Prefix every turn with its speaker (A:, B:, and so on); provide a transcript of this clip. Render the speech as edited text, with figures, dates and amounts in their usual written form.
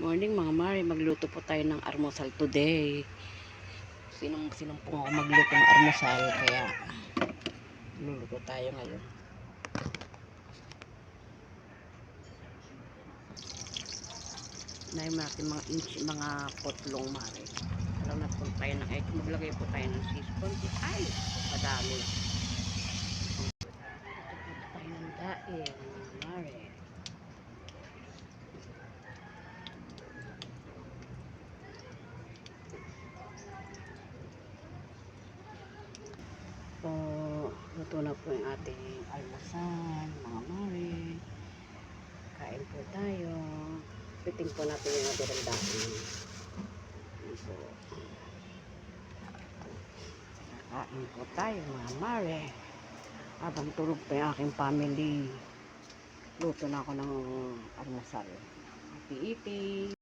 A: Morning mga mare, magluto po tayo ng almusal today. Sinong po ako magluto ng almusal, kaya luluto tayo ngayon. Nahin natin mga potlong mare. Alam na po tayo ng egg. Maglagay po tayo ng siscon. Ay, madami. Ito po tayo ng daing mga mare. So, luto na po yung ating almusal, mga mare. Kain po tayo. Piting po natin yung natirang dahil. So, kain po tayo, mga mare. Habang tulog pa yung aking family, luto na ako ng almusal. Iti-iti.